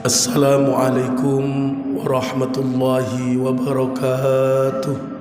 Assalamualaikum warahmatullahi wabarakatuh.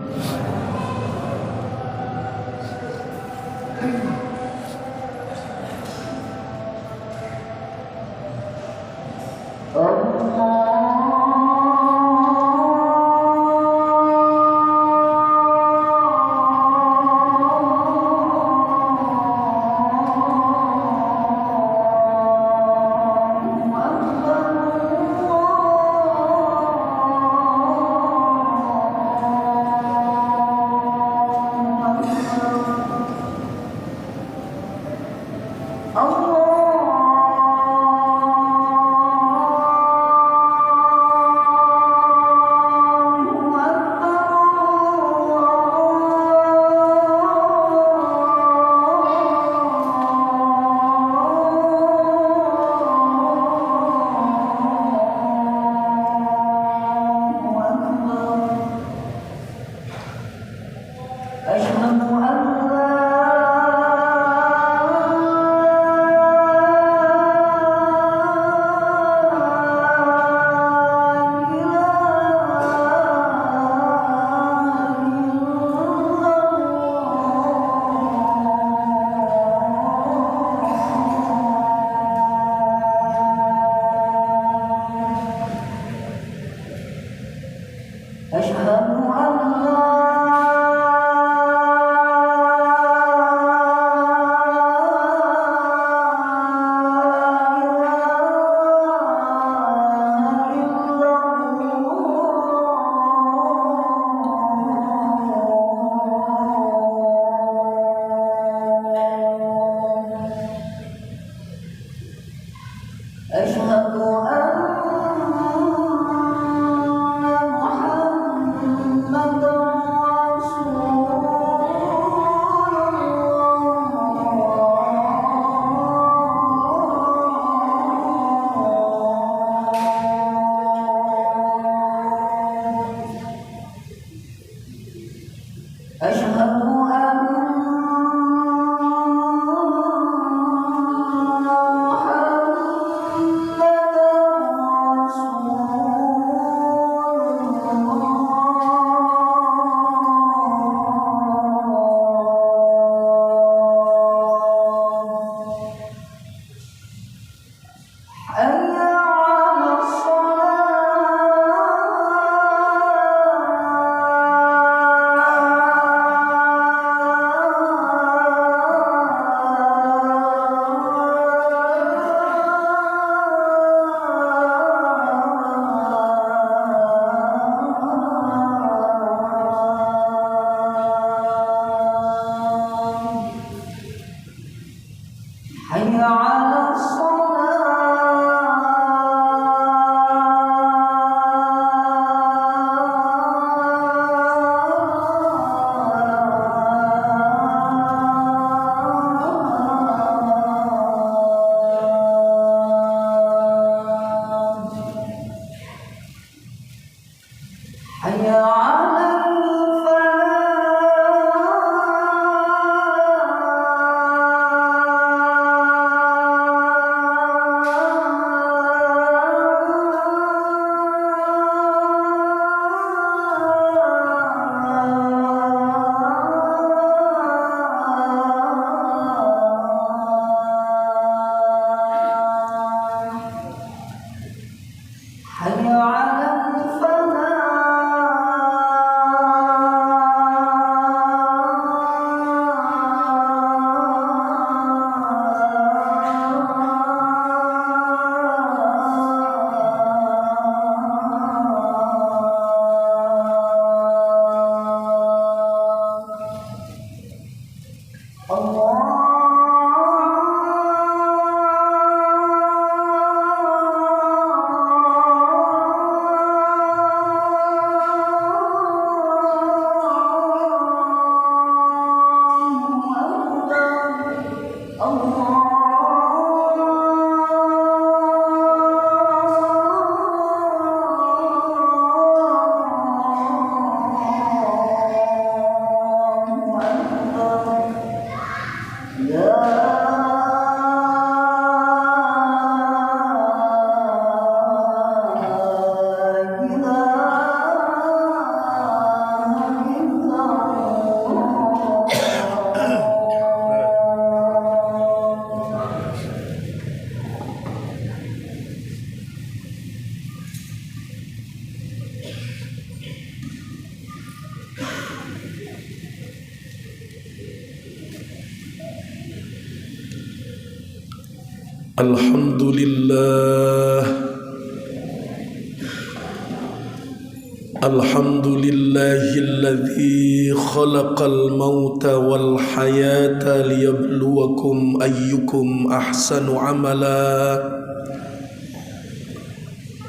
Alhamdulillahilladzi khalaqal mauta wal hayata liyabluwakum ayyukum ahsanu amala.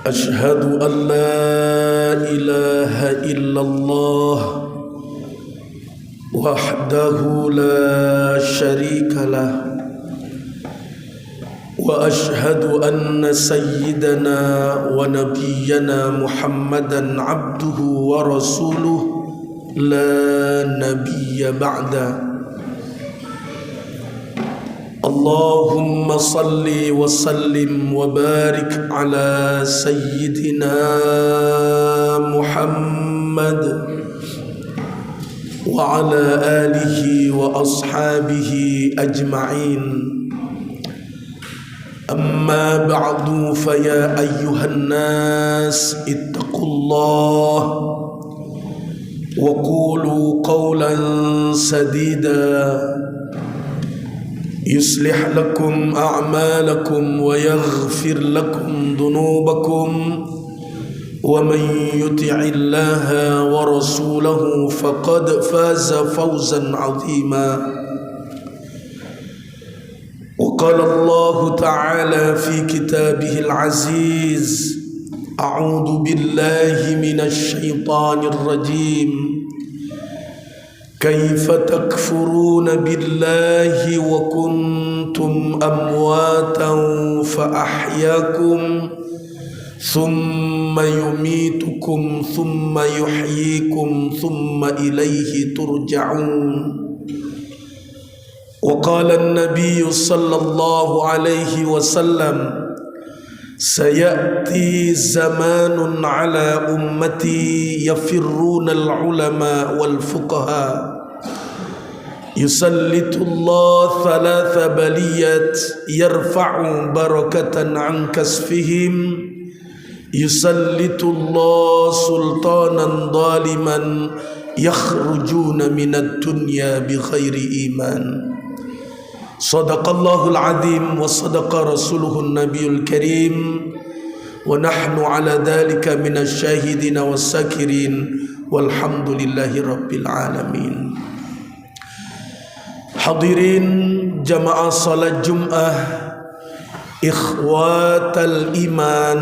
Ashhadu an la ilaha illallah wahdahu la syarika lah. Wa ashhadu anna sayyidana wa nabiyyana Muhammadan abduhu wa rasuluh la nabiyya ba'da. Allahumma salli wa sallim wa barik ala sayyidina Muhammad wa ala alihi wa ashabihi ajma'in. أما بعد فيا أيها الناس اتقوا الله وقولوا قولا سديدا يصلح لكم أعمالكم ويغفر لكم ذنوبكم ومن يطع الله ورسوله فقد فاز فوزا عظيما. وقال الله تعالى في كتابه العزيز أعوذ بالله من الشيطان الرجيم كيف تكفرون بالله وكنتم أمواتا فأحياكم ثم يميتكم ثم يحييكم ثم إليه ترجعون. وقال النبي صلى الله عليه وسلم سيأتي زمان على أمتي يفرون العلماء والفقهاء يسلط الله ثلاث بليات يرفع بركة عن كسفهم يسلط الله سلطانا ظالما يخرجون من الدنيا بغير إيمان. Sadaqallahul azim wa sadaqa rasuluhun nabiyul karim wa nahnu ala dhalika minasy syahidin was-sakirin walhamdulillahi rabbil alamin. Hadirin jamaah salat Jumat, ikhwatal iman,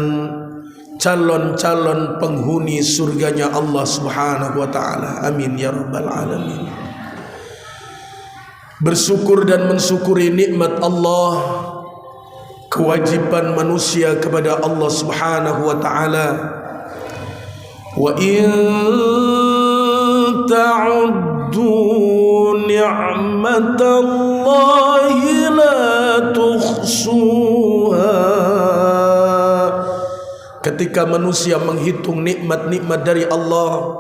calon-calon penghuni surganya Allah Subhanahu wa taala. Amin ya rabbal alamin. Bersyukur dan mensyukuri nikmat Allah, kewajiban manusia kepada Allah Subhanahu wa taala. Wa in ta'uddu ni'matallahi la tuhsuha. Ketika manusia menghitung nikmat-nikmat dari Allah,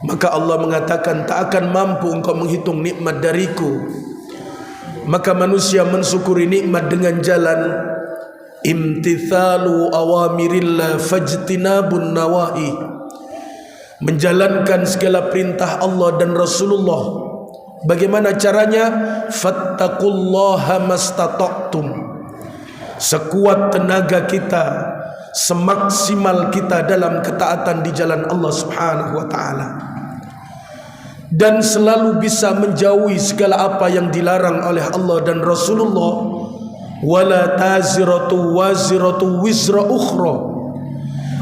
maka Allah mengatakan tak akan mampu engkau menghitung nikmat dariku. Maka manusia mensyukuri nikmat dengan jalan imtithalu awamirillah fajtinabun nawahi, menjalankan segala perintah Allah dan Rasulullah. Bagaimana caranya? Fattaqullaha mastata'tum, sekuat tenaga kita, semaksimal kita dalam ketaatan di jalan Allah Subhanahu wa taala, dan selalu bisa menjauhi segala apa yang dilarang oleh Allah dan Rasulullah. Wala taziratu waziratu wizra ukhra,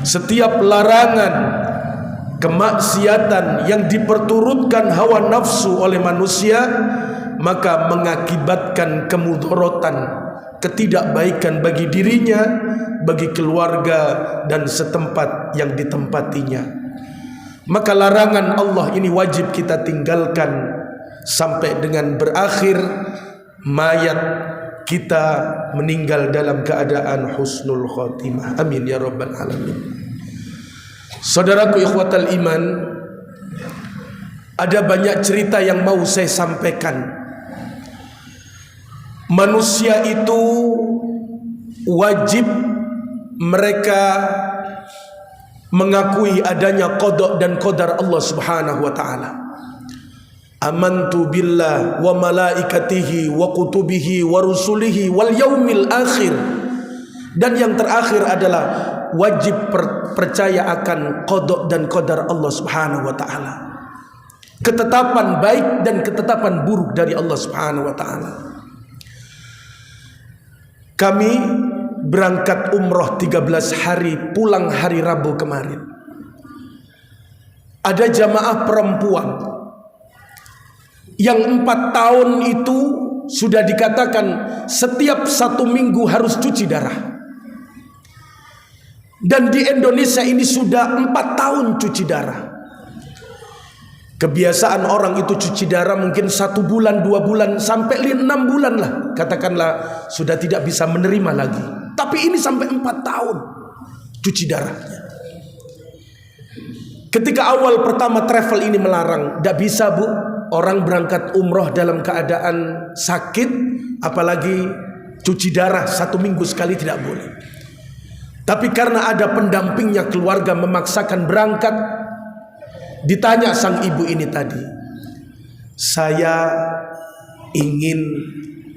setiap larangan kemaksiatan yang diperturutkan hawa nafsu oleh manusia maka mengakibatkan kemudaratan, ketidakbaikan bagi dirinya, bagi keluarga dan setempat yang ditempatinya. Maka larangan Allah ini wajib kita tinggalkan sampai dengan berakhir mayat kita meninggal dalam keadaan husnul khotimah. Amin ya rabbal alamin. Saudaraku ikhwatal iman, ada banyak cerita yang mau saya sampaikan. Manusia itu wajib mereka mengakui adanya qada dan qadar Allah Subhanahu wa taala. amantu billah wa malaikatihi wa kutubihi wa rusulihi wal yaumil akhir. Dan yang terakhir adalah wajib percaya akan qada dan qadar Allah Subhanahu wa taala. Ketetapan baik dan ketetapan buruk dari Allah Subhanahu wa taala. Kami berangkat umroh 13 hari, pulang hari Rabu kemarin. Ada jamaah perempuan yang 4 tahun itu sudah dikatakan setiap 1 minggu harus cuci darah. Dan di Indonesia ini sudah 4 tahun cuci darah. Kebiasaan orang itu cuci darah mungkin 1 bulan, 2 bulan, sampai 6 bulan lah. Katakanlah sudah tidak bisa menerima lagi. Tapi ini sampai 4 tahun cuci darahnya. Ketika awal pertama travel ini melarang, tidak bisa bu, orang berangkat umroh dalam keadaan sakit, apalagi cuci darah 1 minggu sekali tidak boleh. Tapi karena ada pendampingnya keluarga memaksakan berangkat, ditanya sang ibu ini tadi, saya ingin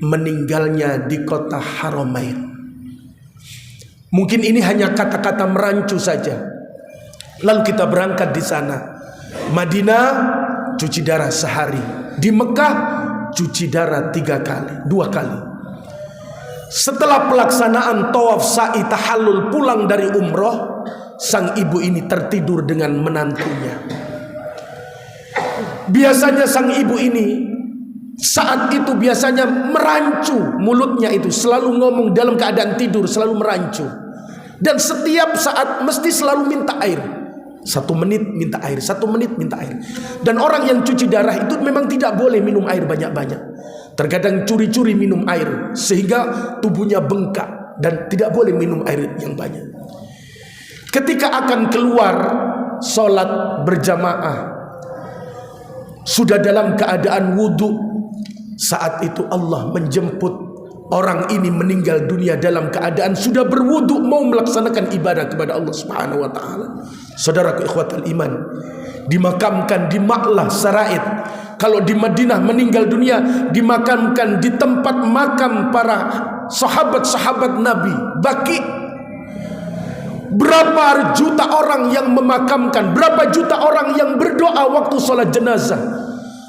meninggalnya di kota Haramain. Mungkin ini hanya kata-kata merancu saja. Lalu kita berangkat di sana. Madinah cuci darah sehari, di Mekah cuci darah 2 kali. Setelah pelaksanaan tawaf sa'i tahallul pulang dari umroh, sang ibu ini tertidur dengan menantunya. Biasanya sang ibu ini saat itu biasanya merancu, mulutnya itu selalu ngomong dalam keadaan tidur, selalu merancu. Dan setiap saat mesti selalu minta air. 1 menit minta air, 1 menit minta air. Dan orang yang cuci darah itu memang tidak boleh minum air banyak-banyak. Terkadang curi-curi minum air sehingga tubuhnya bengkak dan tidak boleh minum air yang banyak. Ketika akan keluar sholat berjamaah, sudah dalam keadaan wudhu, saat itu Allah menjemput orang ini meninggal dunia dalam keadaan sudah berwudhu mau melaksanakan ibadah kepada Allah Subhanahu wa taala. Saudaraku ikhwatul iman, dimakamkan di Ma'lah Saraid. Kalau di Madinah meninggal dunia dimakamkan di tempat makam para sahabat-sahabat Nabi, Baqi. Berapa juta orang yang memakamkan, berapa juta orang yang berdoa waktu sholat jenazah.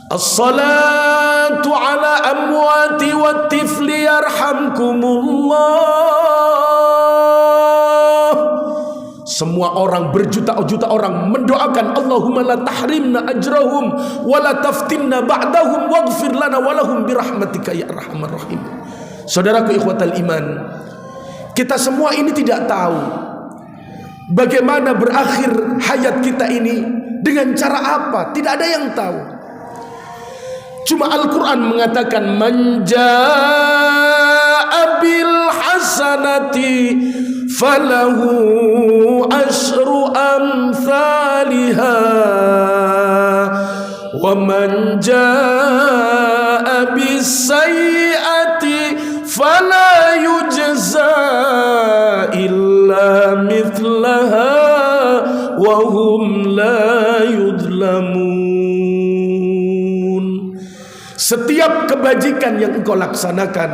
As-salatu ala amwati wat tifli yarhamkumullah. Semua orang, berjuta-juta orang mendoakan, Allahumma la tahrimna ajrahum wa la taftinna ba'dahum waghfir lana wa lahum birahmatika ya arhamar rahim. Saudaraku ikhwatal iman, kita semua ini tidak tahu bagaimana berakhir hayat kita ini, dengan cara apa, tidak ada yang tahu. Cuma Al-Quran mengatakan, man jaa bil hasanati falahu asyru amthaliha wa man jaa bis sayyiati fala yujza illa mithlaha wa hum la yudlamun. Setiap kebajikan yang engkau laksanakan,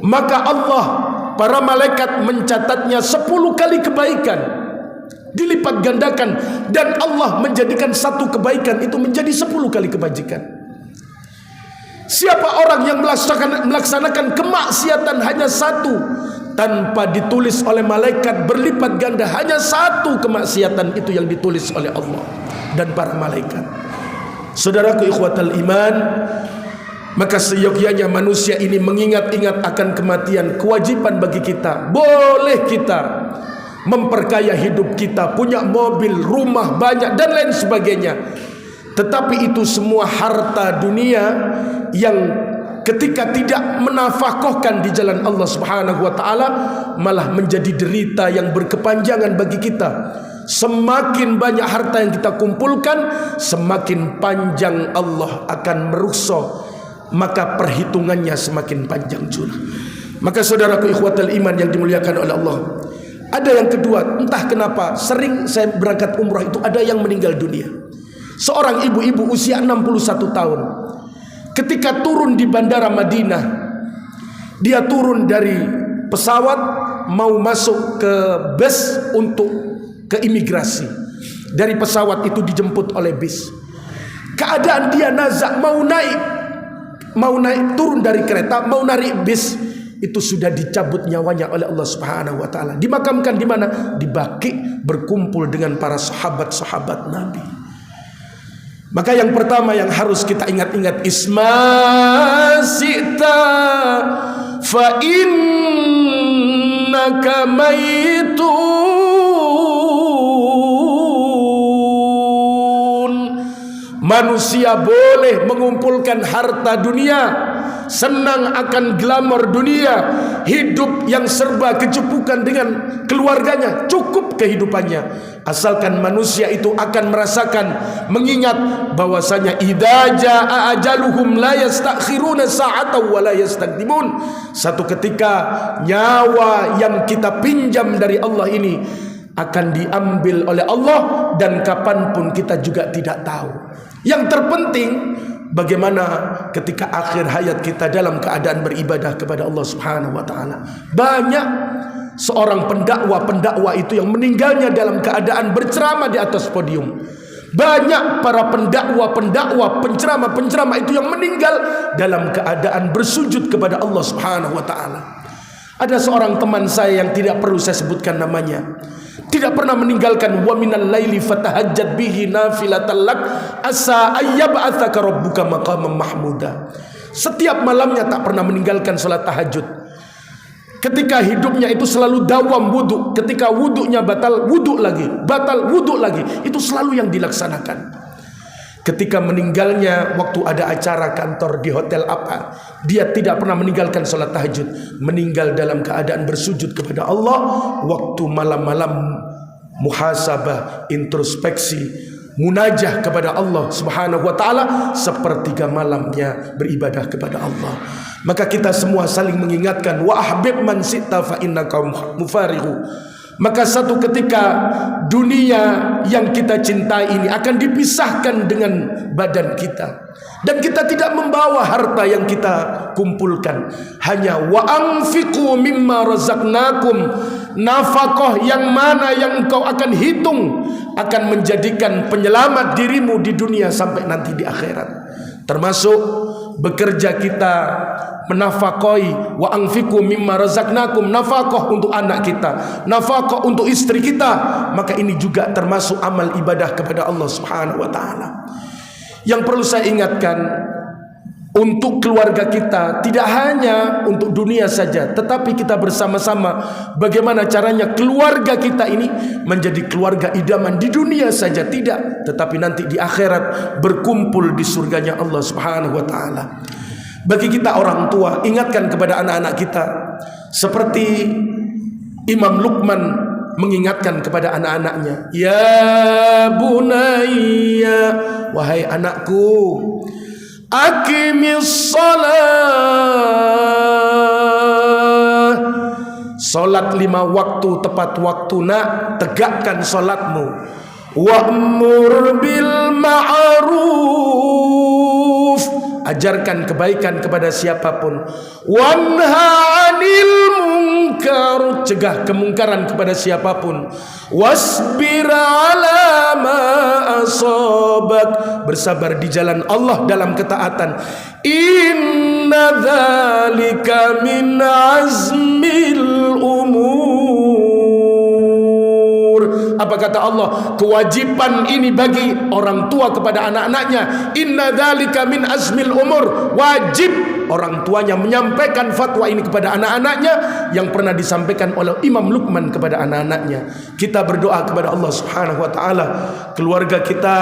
maka Allah, para malaikat mencatatnya 10 kali kebaikan, dilipat gandakan, dan Allah menjadikan 1 kebaikan itu menjadi 10 kali kebajikan. Siapa orang yang melaksanakan kemaksiatan hanya 1, tanpa ditulis oleh malaikat berlipat ganda, hanya 1 kemaksiatan itu yang ditulis oleh Allah dan para malaikat. Saudaraku ikhwatal iman, maka seyogyanya manusia ini mengingat-ingat akan kematian. Kewajiban bagi kita, boleh kita memperkaya hidup kita, punya mobil, rumah banyak dan lain sebagainya, tetapi itu semua harta dunia yang ketika tidak menafkahkan di jalan Allah Subhanahu wa taala malah menjadi derita yang berkepanjangan bagi kita. Semakin banyak harta yang kita kumpulkan, semakin panjang Allah akan meruksa, maka perhitungannya semakin panjang pula. Maka saudaraku ikhwatal iman yang dimuliakan oleh Allah, ada yang kedua, entah kenapa sering saya berangkat umrah itu ada yang meninggal dunia. Seorang ibu-ibu usia 61 tahun ketika turun di bandara Madinah, dia turun dari pesawat mau masuk ke bus untuk ke imigrasi. Dari pesawat itu dijemput oleh bis. Keadaan dia nazak mau naik turun dari kereta, mau narik bis, itu sudah dicabut nyawanya oleh Allah Subhanahu wa taala. Dimakamkan di mana? Di Baqi, berkumpul dengan para sahabat-sahabat Nabi. Maka yang pertama yang harus kita ingat-ingat, isma sita fa innaka maitun. Manusia boleh mengumpulkan harta dunia, senang akan glamor dunia, hidup yang serba kecupukan dengan keluarganya, cukup kehidupannya, asalkan manusia itu akan merasakan, mengingat bahwasanya idza jaa ajaluhum la yastakhiruna sa'atan wa la yastaqdimun. Satu ketika nyawa yang kita pinjam dari Allah ini akan diambil oleh Allah, dan kapanpun kita juga tidak tahu. Yang terpenting bagaimana ketika akhir hayat kita dalam keadaan beribadah kepada Allah Subhanahu wa taala. Banyak seorang pendakwa itu yang meninggalnya dalam keadaan berceramah di atas podium. Banyak para pendakwa, penceramah itu yang meninggal dalam keadaan bersujud kepada Allah Subhanahu wa taala. Ada seorang teman saya yang tidak perlu saya sebutkan namanya, tidak pernah meninggalkan wa minal laili fatahajjat bihi nafilatan lak asa ayyab'atsaka rabbuka maqaman mahmuda. Setiap malamnya tak pernah meninggalkan salat tahajud. Ketika hidupnya itu selalu dawam wudu, ketika wudunya batal wudu lagi, itu selalu yang dilaksanakan. Ketika meninggalnya waktu ada acara kantor di hotel apa, dia tidak pernah meninggalkan salat tahajud. Meninggal dalam keadaan bersujud kepada Allah waktu malam-malam muhasabah, introspeksi, munajah kepada Allah Subhanahu wa taala, sepertiga malamnya beribadah kepada Allah. Maka kita semua saling mengingatkan, wa ahbib man sita fa innaka mufarihu. Maka satu ketika dunia yang kita cintai ini akan dipisahkan dengan badan kita, dan kita tidak membawa harta yang kita kumpulkan. Hanya wa anfiqu mimma razaqnakum. Nafkah yang mana yang engkau akan hitung akan menjadikan penyelamat dirimu di dunia sampai nanti di akhirat. Termasuk bekerja kita menafkahi, wa anfiqu mimma razaqnakum, nafkah untuk anak kita, nafkah untuk istri kita. Maka ini juga termasuk amal ibadah kepada Allah Subhanahu wa taala. Yang perlu saya ingatkan untuk keluarga kita, tidak hanya untuk dunia saja, tetapi kita bersama-sama bagaimana caranya keluarga kita ini menjadi keluarga idaman di dunia saja tidak, tetapi nanti di akhirat berkumpul di surganya Allah Subhanahu wa taala. Bagi kita orang tua, ingatkan kepada anak-anak kita seperti Imam Luqman mengingatkan kepada anak-anaknya, ya bunayya, wahai anakku, aqimis shalah, solat 5 waktu tepat waktu nak, tegakkan solatmu. Wa'mur bil ma'ruf, ajarkan kebaikan kepada siapapun. Wanha 'anil munkar, cegah kemungkaran kepada siapapun. Wasbir 'ala ma asabak, bersabar di jalan Allah dalam ketaatan. Inna dzalika min azmil umur. Apa kata Allah? Kewajiban ini bagi orang tua kepada anak-anaknya. Inna dzalika min azmil umur. Wajib orang tuanya menyampaikan fatwa ini kepada anak-anaknya yang pernah disampaikan oleh Imam Luqman kepada anak-anaknya. Kita berdoa kepada Allah Subhanahu wa taala, keluarga kita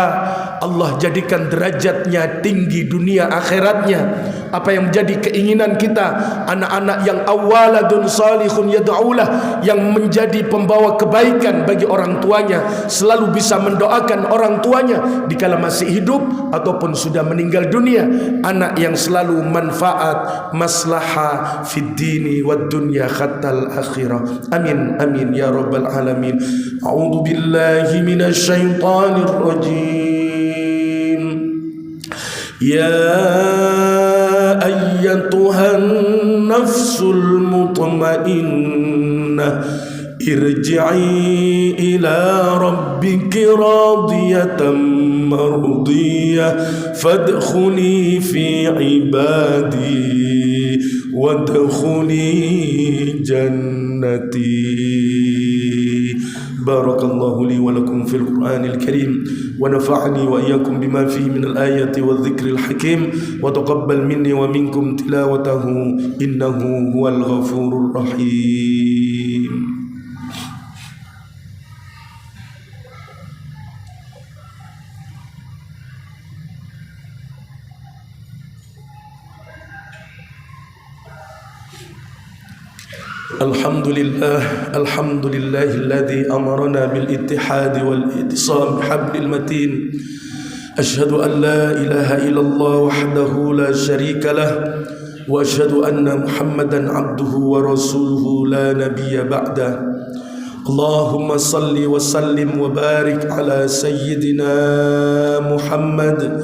Allah jadikan derajatnya tinggi dunia akhiratnya. Apa yang menjadi keinginan kita, anak-anak yang awaladun salihun yad'ulah, yang menjadi pembawa kebaikan bagi orang tuanya, selalu bisa mendoakan orang tuanya dikala masih hidup ataupun sudah meninggal dunia. Anak yang selalu manfaat, maslahah fid dini wad dunya khatal akhirah. Amin amin ya rabbal alamin. A'udzu billahi minasy syaithanir rajim. يا أيتها النفس المطمئنة ارجعي إلى ربك راضية مرضية فادخلي في عبادي وادخلي جنتي. بارك الله لي ولكم في القرآن الكريم ونفعني وإياكم بما فيه من الآية والذكر الحكيم وتقبل مني ومنكم تلاوته إنه هو الغفور الرحيم. الحمد لله الذي أمرنا بالاتحاد والاعتصام بحبل المتين. أشهد أن لا إله إلا الله وحده لا شريك له وأشهد أن محمدا عبده ورسوله لا نبي بعده. اللهم صل وسلم وبارك على سيدنا محمد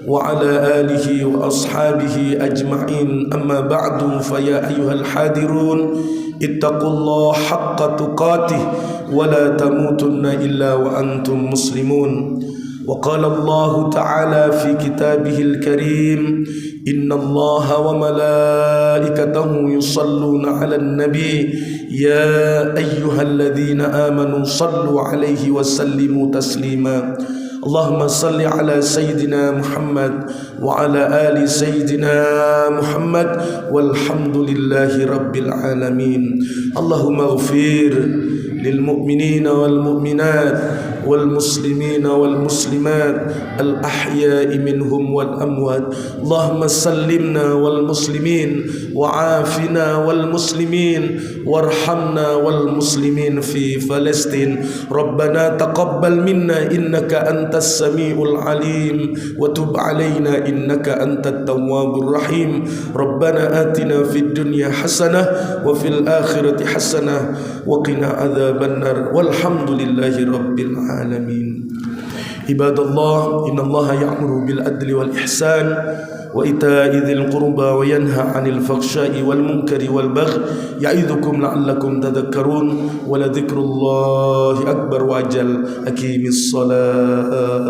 وعلى آله وأصحابه أجمعين. أما بعد فيا أيها الحاضرون اتقوا الله حق تقاته ولا تموتن إلا وأنتم مسلمون. وقال الله تعالى في كتابه الكريم إن الله وملائكته يصلون على النبي يا أيها الذين آمنوا صلوا عليه وسلموا تسليما. اللهم صل على سيدنا محمد وعلى آل سيدنا محمد والحمد لله رب العالمين. اللهم اغفر للمؤمنين والمؤمنات والمسلمين والمسلمات الأحياء منهم والأموات. اللهم سلمنا والمسلمين وعافنا والمسلمين وارحمنا والمسلمين في فلسطين. ربنا تقبل منا إنك أنت السميع العليم وتب علينا إنك أنت التواب الرحيم. ربنا آتنا في الدنيا حسنة وفي الآخرة حسنة وقنا عذاب النار والحمد لله رب العالمين. عباد الله إن الله يأمر بالعدل والإحسان وإيتاء ذي القربى وينهى عن الفحشاء والمنكر والبغي يعظكم لعلكم تذكرون ولذكر الله أكبر وأجل. أقيم الصلاة.